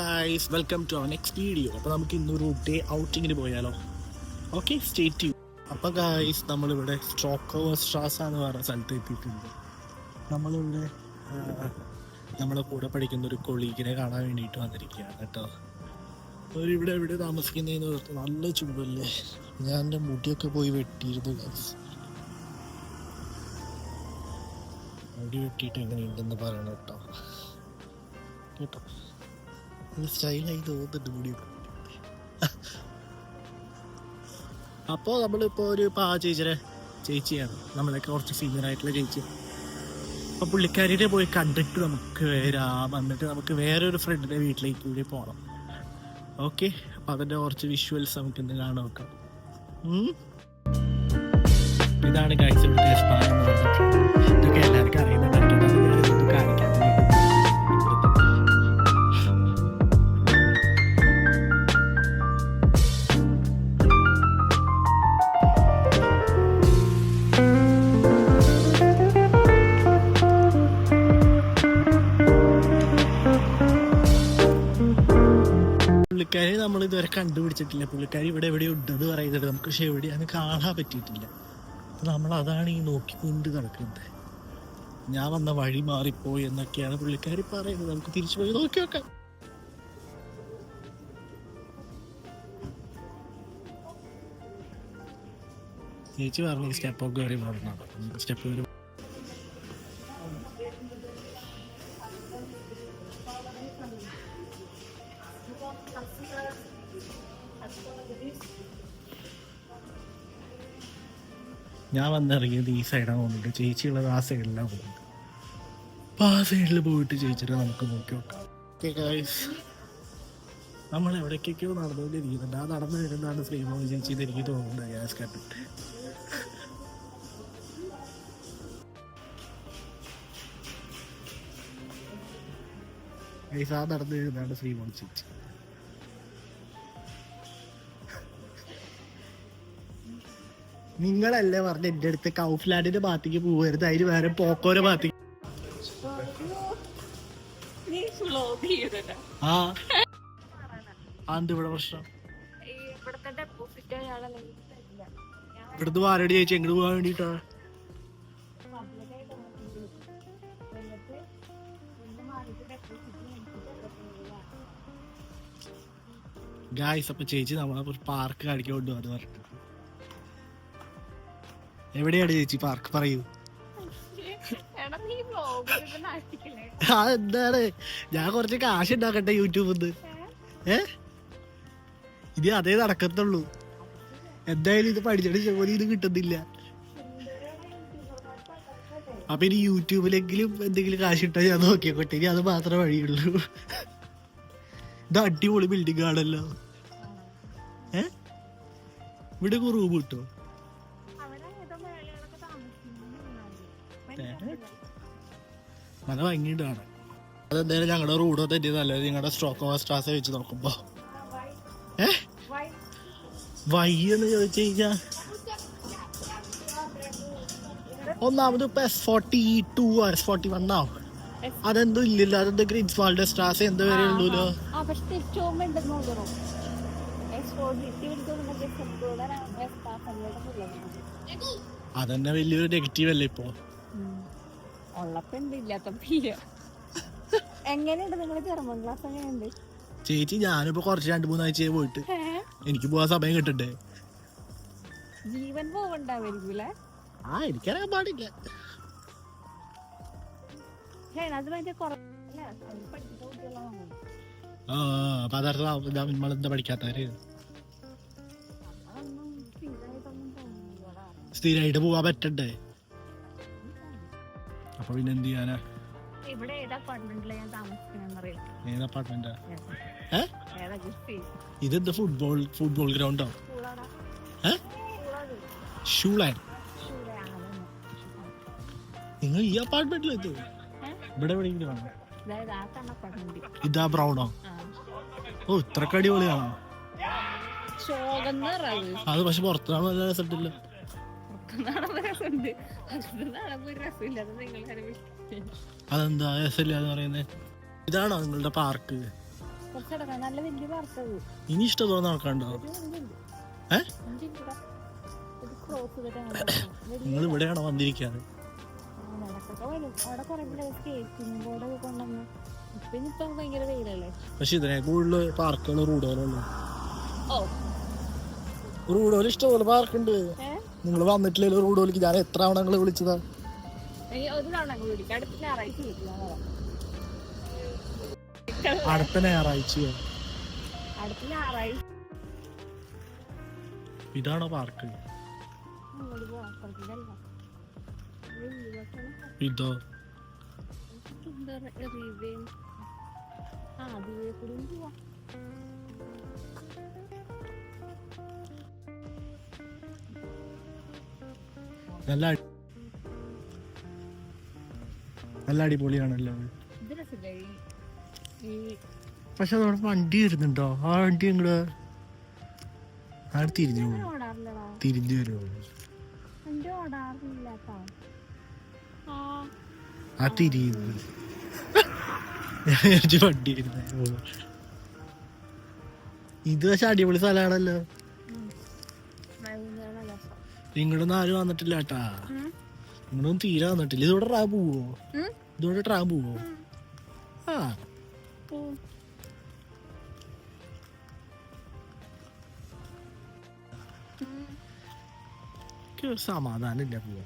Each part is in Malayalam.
Guys, welcome to our next video. അപ്പോൾ നമുക്ക് ഇന്നൊരു ഡേ ഔട്ടിങ്ങിന് പോയാലോ? Okay, stay tune. അപ്പോൾ ഗൈസ്, നമ്മളിവിടെ സ്ട്രോക്കോവർ സ്ട്രാസ എന്ന് പറയുന്ന സ്ഥലത്ത് എത്തിയിട്ടുണ്ട്. നമ്മളിവിടെ നമ്മളെ കൂടെ പഠിക്കുന്ന ഒരു കൊളീഗിനെ കാണാൻ വേണ്ടിയിട്ട് വന്നിരിക്കുകയാണ് കേട്ടോ. അവരിവിടെ എവിടെ താമസിക്കുന്നതെന്ന് പറഞ്ഞാൽ നല്ല ചൂടല്ലേ. ഞാൻ എൻ്റെ മുടിയൊക്കെ പോയി വെട്ടിയിരുന്നു ഗൈസ്. മുടി വെട്ടിയിട്ട് എങ്ങനെയുണ്ടെന്ന് പറയണം കേട്ടോ. കേട്ടോ, സ്റ്റൈലായി തോന്നുന്നുണ്ട് മുടി. അപ്പോൾ നമ്മളിപ്പോൾ ഒരു ചേച്ചിയാണ്, നമ്മളൊക്കെ കുറച്ച് സീനിയർ ആയിട്ടുള്ള ചേച്ചി. അപ്പോൾ പുള്ളിക്കാരിയുടെ പോയി കണ്ടിട്ട് നമുക്ക് വന്നിട്ട് നമുക്ക് വേറൊരു ഫ്രണ്ടിൻ്റെ വീട്ടിലേക്ക് കൂടി പോകണം. ഓക്കെ, അപ്പോൾ അതിൻ്റെ കുറച്ച് വിഷ്വൽസ് നമുക്ക് ഇന്ന് കാണാൻ നോക്കാം. ഇതാണ് ഗൈസ് ഇവിടുത്തെ സ്പാ എന്ന് പറഞ്ഞിട്ട്. ഇതൊക്കെ എല്ലാവർക്കും അറിയുന്നുണ്ടായിരുന്നു, ഇതൊന്നും കാണിക്കാൻ. പുള്ളിക്കാരി നമ്മൾ ഇതുവരെ കണ്ടുപിടിച്ചിട്ടില്ല. പുള്ളിക്കാരി ഇവിടെ എവിടെയോ ഉണ്ടെന്ന് പറയുന്നുണ്ട് നമുക്ക്, പക്ഷെ എവിടെയാന്ന് കാണാൻ പറ്റിയിട്ടില്ല. അപ്പം നമ്മൾ അതാണ് ഈ നോക്കിക്കൊണ്ട് നടക്കുന്നത്. ഞാൻ വന്ന വഴി മാറിപ്പോയി എന്നൊക്കെയാണ് പുള്ളിക്കാരി പറയുന്നത്. നമുക്ക് തിരിച്ചു പോയി നോക്കി നോക്കാം. ചേച്ചി പറഞ്ഞു സ്റ്റെപ്പൊക്കെ കയറി മാറുന്നതാണ്. സ്റ്റെപ്പ് കയറി ഞാൻ വന്നിറങ്ങിയത് ഈ സൈഡാണ് പോകുന്നുണ്ട്. ചേച്ചിയുള്ളത് ആ സൈഡിലാണ് പോകുന്നത്. അപ്പോൾ ആ സൈഡിൽ പോയിട്ട് ചേച്ചിട്ട് നമുക്ക് നോക്കി നോക്കാം. ഓക്കെ ഗൈസ്, നമ്മൾ എവിടേക്കൊക്കെയോ നടന്നുകൊണ്ടിരിക്കുന്നുണ്ട്. ആ നടന്നു വരുന്നതാണ് ശ്രീമോഹൻ ചേച്ചി എന്ന് എനിക്ക് തോന്നുന്നത്. ഗ്യാസ് കണ്ടിട്ട് ഗൈസ്, ആ നടന്നു വരുന്നതാണ് ശ്രീമോഹൻ ചേച്ചി. നിങ്ങളല്ലേ പറഞ്ഞ എൻ്റെ അടുത്ത് കൗഫ്ലാൻഡിന്റെ ഭാഗത്തേക്ക് പോകരുത്, അതിന് വേറെ പോക്കോരെ ഭാഗത്തേക്ക്. ഇവിടെ പ്രശ്നം ഇവിടുന്ന് ആരോട് ചോദിച്ചു എങ്ങോട്ട് പോകാൻ വേണ്ടിട്ടാ? ഗായ്സ്, അപ്പൊ ചേച്ചി നമ്മളെ ഒരു പാർക്ക് കാണിക്കാൻ കൊണ്ടുപോകാന്ന് പറഞ്ഞിട്ട്. എവിടെയാണ് ചേച്ചി പാർക്ക്? പറയൂ. എന്താണ്, ഞാൻ കുറച്ച് കാശ് ഉണ്ടാക്കട്ടെ യൂട്യൂബിൽ നിന്ന്. ഇത് അതേ നടക്കത്തുള്ളൂ. എന്തായാലും ഇത് പഠിച്ചിട്ട് ജോലി ഇത് കിട്ടുന്നില്ല. അപ്പൊ ഇനി യൂട്യൂബിലെങ്കിലും എന്തെങ്കിലും കാശ് ഇട്ടാൽ ഞാൻ നോക്കിയോട്ടെ. ഇനി അത് മാത്രമേ വഴിയുള്ളൂ. ഇത് അടിപൊളി ബിൽഡിംഗ് ആണല്ലോ. ഇവിടെ റൂം കിട്ടുമോ? നല്ല ഭംഗിയിട്ടാണ്. അതെന്തായാലും ഞങ്ങളുടെ റൂഡോ തെറ്റിയത് നല്ലത്. നിങ്ങളുടെ സ്ട്രോക്കോവർ സ്ട്രാസ വെച്ച് നോക്കുമ്പോ വൈ എന്ന് ചോദിച്ചു കഴിഞ്ഞാൽ ഒന്നാമത് ഇപ്പൊ S42 S41 ആവും. അതെന്തോ ഇല്ലല്ലോ. അതെന്തോ ഗ്രീൻസ്വാൾഡ് സ്ട്രാസ എന്തോ വരെ ഉള്ളൂല്ലോ. അതന്നെ വലിയൊരു നെഗറ്റീവ് അല്ലേ ഇപ്പൊ. ചേച്ചി, ഞാനിപ്പോ കുറച്ച് 2-3 ആഴ്ചയായി പോയിട്ട്. എനിക്ക് പോവാൻ സമയം കിട്ടണ്ടേ? ജീവൻ പോവണ്ടാവില്ല. എനിക്കറിയാൻ പാടില്ല. നമ്മളെന്താ പഠിക്കാത്തവര്? സ്ഥിരമായിട്ട് പോവാൻ പറ്റണ്ടേ? അപ്പൊ പിന്നെ എന്ത് ചെയ്യാനാ? ഏത് അപ്പാർട്ട്മെന്റാ? ഇതെന്താ ഫുട്ബോൾ ഗ്രൗണ്ടോ? ഷൂലാൻഡ്. നിങ്ങൾ ഈ അപ്പാർട്ട്മെന്റിലെത്തോ? ഇവിടെ എവിടെയെങ്കിലും കാണോ? ഇതാ ബ്രൗണോ? ഓ, ഇത്രക്ക് അടിപൊളിയാണോ? അത് പക്ഷെ പുറത്താണ് നല്ല രസമില്ല. അതെന്താ രസമില്ലാന്ന് പറയുന്നത്? ഇതാണോ നിങ്ങളുടെ പാർക്ക്? കുറച്ചെടുക്കാം, നല്ല വലിയ പാർക്കത്. ഇനി ഇഷ്ടം തോന്നുന്ന നടക്കാണ്ടോ? നിങ്ങൾ ഇവിടെയാണോ വന്നിരിക്കാറ്? അവിടെ കുറെ സ്കേറ്റിംഗ് ബോർഡൊക്കെ കൊണ്ടുവന്ന്. ഇപ്പൊ ഭയങ്കര വെയിലല്ലേ. പക്ഷെ ഇതിനെ കൂടുതൽ പാർക്കുകൾ റൂഡോലുള്ളൂ. ഓ, റൂഡോല് ഇഷ്ടംപോലെ പാർക്കുണ്ട്. നിങ്ങൾ വന്നിട്ടില്ലല്ലോ റൂഡോലേക്ക്. ഞാൻ എത്ര തവണ നിങ്ങളെ വിളിച്ചതാ? അടുത്ത ഞായറാഴ്ചയോ? ഇതാണോ പാർക്ക്? ഇതോ? നല്ല അടിപൊളിയാണല്ലോ. പക്ഷെ അതോടെ വണ്ടി വരുന്നുണ്ടോ? ആ വണ്ടി ഇങ്ങോട്ട് തിരിഞ്ഞു വരുമോ? ആ തിരിയുന്നു വണ്ടി വരുന്ന. ഇത് പക്ഷെ അടിപൊളി സ്ഥലമാണല്ലോ. നിങ്ങളൊന്നും ആരും വന്നിട്ടില്ല കേട്ടാ. നിങ്ങളൊന്നും തീരെ വന്നിട്ടില്ല. ഇതോടെ ട്രാ പോവോ? ഇതോടെ ട്രാ പോവോ? ആ സമാധാനം ഇല്ല പോവാ.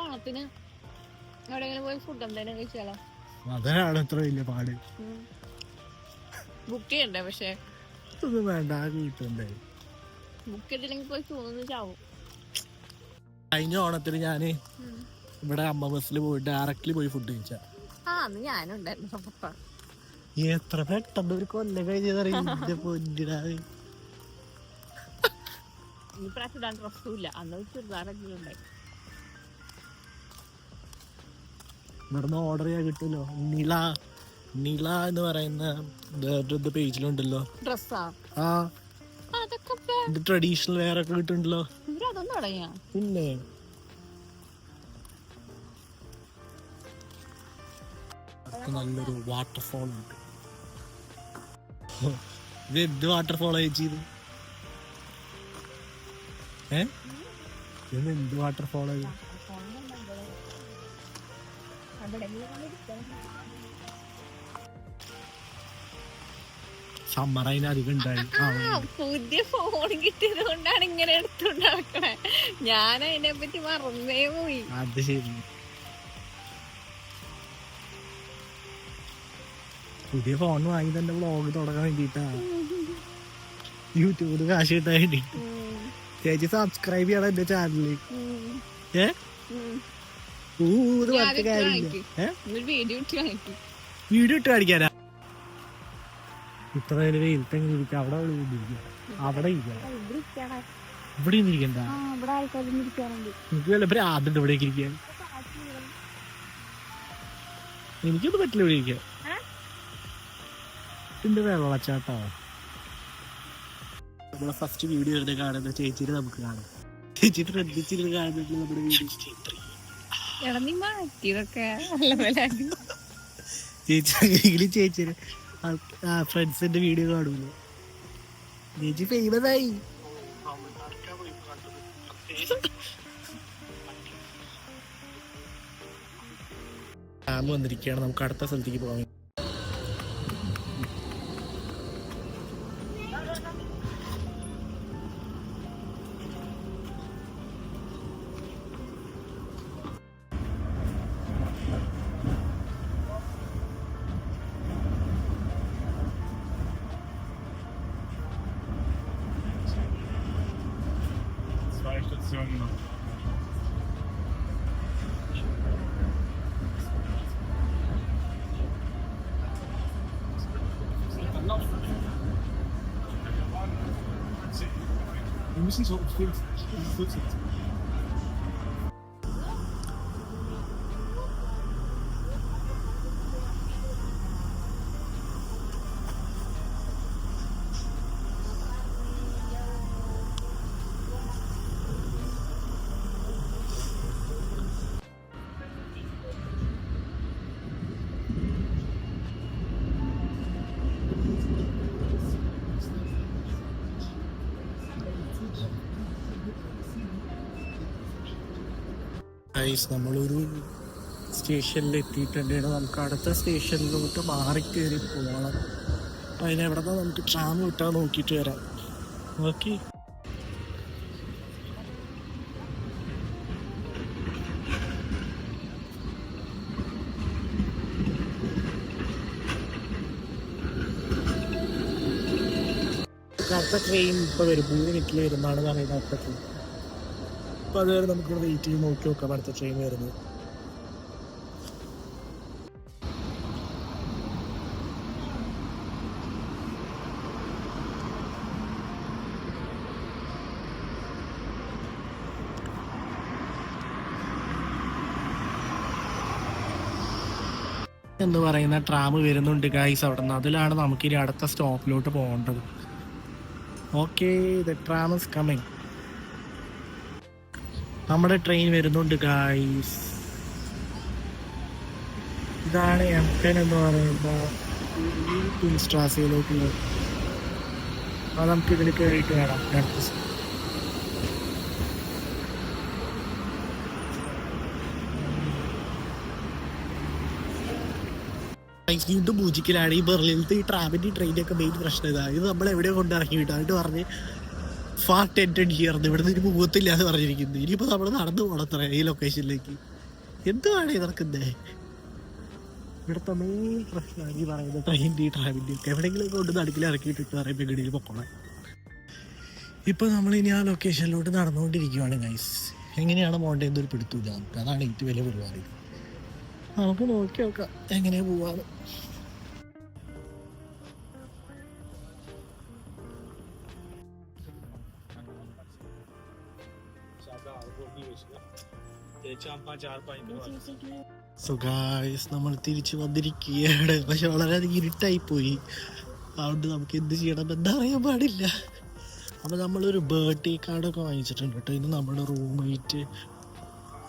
ഓണത്തിന് എവിടെയെങ്കിലും പോയി ഫുഡ് എന്തായാലും കഴിച്ചാലോ? അതാണ് ഇത്ര വലിയ പാട്. ബുക്ക് ചെയ്യണ്ടേ? പക്ഷെ ഒന്നും വേണ്ട, വീട്ടുണ്ടേ. ബുക്ക് ചെയ്തില്ലെങ്കിൽ പോയി തോന്നുന്നു ചാവും. കഴിഞ്ഞ ഓണത്തിന് ഞാന് ഇവിടെ അമ്മ ബസ്സിൽ പോയിട്ട് ഡയറക്റ്റ്ലി പോയി ഫുഡ് കഴിച്ച. ഞാനുണ്ടായിരുന്നു. എത്ര പെട്ടെന്ന് ഒരു കൊല്ലം കഴിഞ്ഞതറിയില്ല. പൊന്നിടാതെ ഈ പ്രാവശ്യം ഡ്രസ്സുമില്ല. അന്ന് ചുരിദാറെങ്കിലും ഉണ്ടായി. ഇവിടുന്ന് ഓർഡർ ചെയ്യാൻ കിട്ടുമല്ലോ. നിള എന്ന് പറയുന്ന പേജിലുണ്ടല്ലോ ഡ്രസ്സാ. ആ ഇത് ട്രഡീഷണൽ വെയർ ഒക്കെ കിട്ടുന്നുണ്ടല്ലോ. പിന്നെ നല്ലൊരു വാട്ടർഫോൾ ഉണ്ട്. ഇത് എന്ത് വാട്ടർഫോളാ ചേച്ചി? ഇത് എന്ത് വാട്ടർഫോളാ? സമ്മർ അതിന് അധികം ഉണ്ടായി. പുതിയ ഫോൺ കിട്ടിയത് കൊണ്ടാണ് ഇങ്ങനെ എടുത്തോണ്ട് നടക്കണേ. ഞാൻ അതിനെ പറ്റി മറന്നേ പോയി. അത് ശരി. പുതിയ ഫോൺ വാങ്ങി തന്നെ വ്ളോഗ് തുടങ്ങാൻ വേണ്ടിട്ടാ. യൂട്യൂബിൽ കാശ് കിട്ടാൻ വേണ്ടി. ചേച്ചി സബ്സ്ക്രൈബ് ചെയ്യണം എന്റെ ചാനലില്. വീഡിയോ ഇട്ട് കാണിക്കാനാ? ഇത്ര വെയിലത്തെങ്ങനെ ഇരിക്കാം? അവിടെ അവിടെ ഇരിക്കണം. ഇവിടെ ഇരിക്കണ്ട. എനിക്ക് വല്ല ഭ്രാന്തുണ്ട് ഇവിടേക്ക് ഇരിക്കാൻ. എനിക്കൊന്നും പറ്റില്ല ഇവിടെ ഇരിക്കാൻ. ഇതിന്റെ വെള്ളച്ചാട്ടോ. നമ്മളെ ഫസ്റ്റ് വീഡിയോ ഇരുന്ന് കാണുന്നത് ചേച്ചിനെ നമുക്ക് കാണാം. ചേച്ചി ശ്രദ്ധിച്ചിരുന്ന് കാണുന്നുണ്ട് നമ്മുടെ വീഡിയോ. ചേച്ചി ചേച്ചിന് ഫ്രണ്ട്സിന്റെ വീഡിയോ കാണുമല്ലോ. ചേച്ചി ഫേമസ് ആയി. ഡാം വന്നിരിക്കുകയാണ്. നമുക്ക് അടുത്ത സ്ഥലത്തേക്ക് പോകാം. Wir müssen so 45. ഗായ്സ് നമ്മളൊരു സ്റ്റേഷനിൽ എത്തിയിട്ടുണ്ട്. നമുക്ക് അടുത്ത സ്റ്റേഷനിലോട്ട് മാറി കയറി പോകണം. അപ്പം അതിനെവിടെ നിന്ന് നമുക്ക് ട്രാം കിട്ടാൻ നോക്കിയിട്ട് വരാം. ഓക്കെ. അടുത്ത ട്രെയിൻ ഇപ്പോൾ വരും, 3 മിനിറ്റിൽ വരുന്നതാണ് പറയുന്നത് അടുത്ത ട്രെയിൻ. അപ്പോൾ അതുവരെ നമുക്കിവിടെ വെയിറ്റ് ചെയ്ത് നോക്കി നോക്കാം അടുത്ത ട്രെയിൻ വരുന്നത്. എന്ന് പറയുന്ന ട്രാം വരുന്നുണ്ട് ഗൈസ് അവിടെ നിന്ന്. അതിലാണ് നമുക്കിനി അടുത്ത സ്റ്റോപ്പിലോട്ട് പോകേണ്ടത്. Okay, the tram is coming. നമ്മുടെ ട്രെയിൻ വരുന്നുണ്ട് ഗൈസ്. ഇതാണ് M10 എന്ന് പറയുന്ന സ്ട്രാസയിലോട്ടുള്ളത്. അത് നമുക്ക് ഇതിൽ കയറിയിട്ട് വേണം അടുത്ത. വീണ്ടും പൂജിക്കലാണ്. ഈ ബെർലിനത്തെ ഈ ട്രാമിൻ്റെ ട്രെയിനൊക്കെ മെയിൻ പ്രശ്നം ഇതാണ്. ഇത് നമ്മൾ എവിടെയോ കൊണ്ട് ഇറക്കി വിട്ടു. എന്നിട്ട് പറഞ്ഞ് ഫാർ ടെൻറ്റഡ് ഹിയർന്ന് ഇവിടെ നിന്ന് മുഖത്തില്ല എന്ന് പറഞ്ഞിരിക്കുന്നത്. ഇനിയിപ്പോൾ നമ്മൾ നടന്നു പോകണത്ര ഈ ലൊക്കേഷനിലേക്ക്. എന്തുവാണ് നടക്കുന്നത്? ഇവിടുത്തെ മെയിൻ പ്രശ്നമാണ് ഈ പറയുന്നത് ട്രെയിനിൻ്റെ ഈ ട്രാമിൻ്റെ ഒക്കെ. എവിടെയെങ്കിലും കൊണ്ട് നടുക്കിൽ ഇറക്കിയിട്ടിട്ട് പറയുമ്പോൾ ഗഡിയിൽ പൊക്കോളാം. ഇപ്പോൾ നമ്മളിനി ആ ലൊക്കേഷനിലോട്ട് നടന്നുകൊണ്ടിരിക്കുകയാണ് ഗൈസ്. എങ്ങനെയാണ് പോകേണ്ടതെന്ന് ഒരു പിടുത്തമില്ല നമുക്ക്. അതാണ് ഏറ്റവും വലിയ പരിപാടി. നമുക്ക് നോക്കി നോക്കാം എങ്ങനെയാ പോവാന്ന്. സോ ഗായ്സ്, നമ്മൾ തിരിച്ചു വന്നിരിക്കുകയാണ്. പക്ഷെ വളരെയധികം ഇരുട്ടായി പോയി. അതുകൊണ്ട് നമുക്ക് എന്ത് ചെയ്യണം എന്നറിയാൻ പാടില്ല. അപ്പോൾ നമ്മളൊരു ബർത്ത്ഡേ കാർഡൊക്കെ വാങ്ങിച്ചിട്ടുണ്ട് കേട്ടോ. ഇത് നമ്മുടെ റൂംമേറ്റ്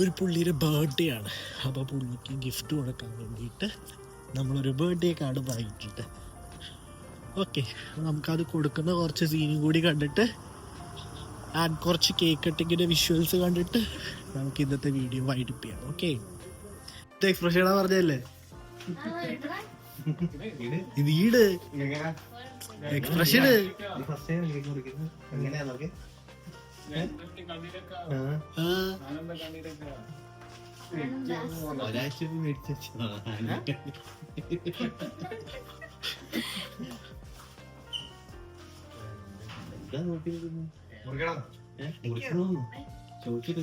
ഒരു പുള്ളിയുടെ ബർത്ത്ഡേ ആണ്. അപ്പോൾ പുള്ളിക്ക് ഗിഫ്റ്റ് കൊടുക്കാൻ വേണ്ടിയിട്ട് നമ്മളൊരു ബർത്ത്ഡേ കാർഡ് വാങ്ങിയിട്ടുണ്ട്. ഓക്കെ, നമുക്കത് കൊടുക്കുന്ന കുറച്ച് സീനും കൂടി കണ്ടിട്ട് ആൻഡ് കുറച്ച് കേക്ക് കട്ടിങ്ങിൻ്റെ വിഷ്വൽസ് കണ്ടിട്ട് നമുക്ക് ഇന്നത്തെ വീഡിയോ വൈൻഡപ്പ് ചെയ്യാം. ഓക്കെ, ഇത് എക്സ്പ്രഷൻ പറഞ്ഞല്ലേ? ഇത് ഈട് എക്സ്പ്രഷൻ ഒരാഴ്ച മേടിച്ചു. എന്താ നോക്കി ചോദിച്ചിട്ട്